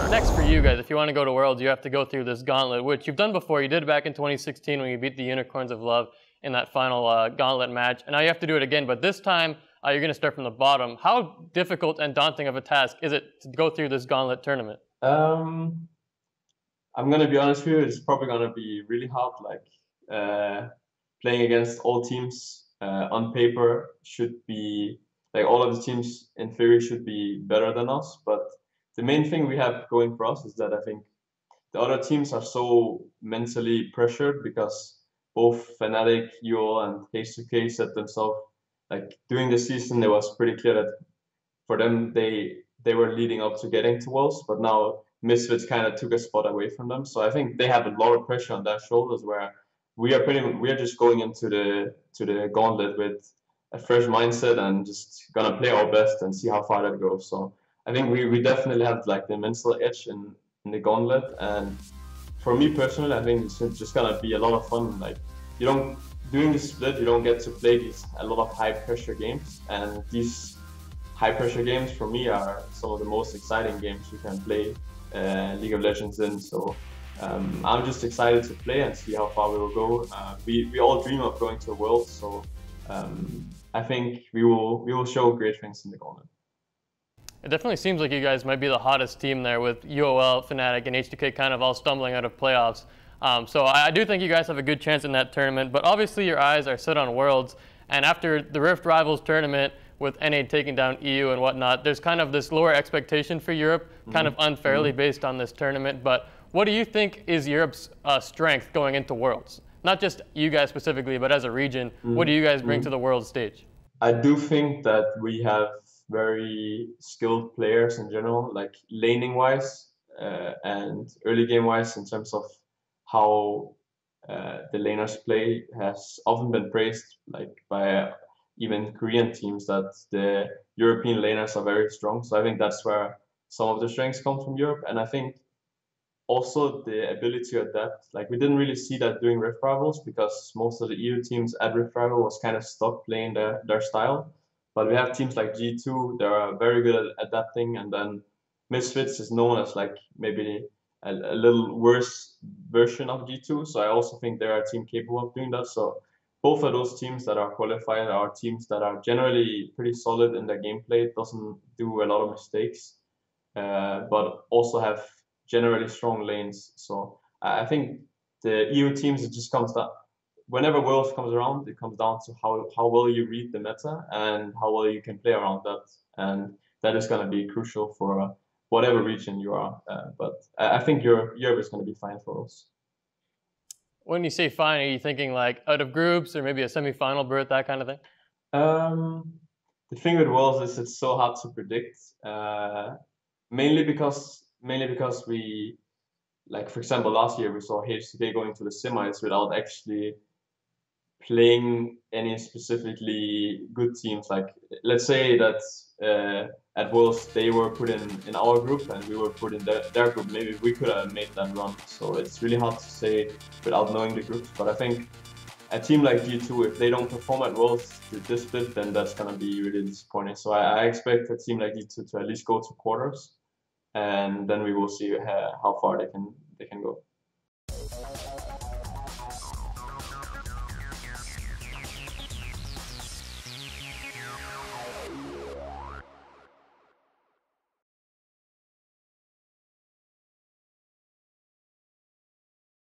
Next for you guys, if you want to go to Worlds, you have to go through this Gauntlet, which you've done before. You did it back in 2016 when you beat the Unicorns of Love in that final Gauntlet match. And now you have to do it again, but this time you're going to start from the bottom. How difficult and daunting of a task is it to go through this Gauntlet tournament? I'm going to be honest with you, it's probably going to be really hard. Playing against all teams on paper should be, all of the teams in theory should be better than us, but the main thing we have going for us is that I think the other teams are so mentally pressured because both Fnatic, UL, and H2K set themselves, during the season, it was pretty clear that for them, they were leading up to getting to Worlds, but now Misfits kind of took a spot away from them. So I think they have a lot of pressure on their shoulders where we are just going into the Gauntlet with a fresh mindset and just gonna play our best and see how far that goes. So I think we definitely have the mental edge in the Gauntlet, and for me personally, I think it's just gonna be a lot of fun. Doing the split, you don't get to play a lot of high pressure games, and these high pressure games for me are some of the most exciting games you can play League of Legends in. So I'm just excited to play and see how far we will go. We all dream of going to a World, so I think we will show great things in the Gauntlet. It definitely seems like you guys might be the hottest team there with UOL, Fnatic, and H2K kind of all stumbling out of playoffs. So I do think you guys have a good chance in that tournament, but obviously your eyes are set on Worlds, and after the Rift Rivals tournament with NA taking down EU and whatnot, there's kind of this lower expectation for Europe, kind of unfairly based on this tournament. But what do you think is Europe's strength going into Worlds? Not just you guys specifically, but as a region, what do you guys bring to the World stage? I do think that we have very skilled players in general, laning wise and early game wise, in terms of how the laners play has often been praised by even Korean teams, that the European laners are very strong. So I think that's where some of the strengths come from Europe, and I think also the ability to adapt. We didn't really see that during Rift Rivals because most of the EU teams at Rift Rival was kind of stuck playing their style. But we have teams like G2, they are very good at adapting, and then Misfits is known as maybe a little worse version of G2. So I also think they're a team capable of doing that. So both of those teams that are qualified are teams that are generally pretty solid in their gameplay, doesn't do a lot of mistakes, but also have generally strong lanes. So I think the EU teams, it just comes down, whenever Worlds comes around, it comes down to how well you read the meta and how well you can play around that. And that is going to be crucial for whatever region you are. But I think Europe is going to be fine for us. When you say fine, are you thinking out of groups or maybe a semi-final berth, that kind of thing? The thing with Worlds is it's so hard to predict, mainly because we, for example, last year we saw H2K going to the semis without actually playing any specifically good teams. Let's say that at Worlds they were put in our group and we were put in their group. Maybe we could have made that run. So it's really hard to say without knowing the groups. But I think a team like G2, if they don't perform at Worlds this split, then that's going to be really disappointing. So I expect a team like G2 to at least go to quarters, and then we will see how far they can go.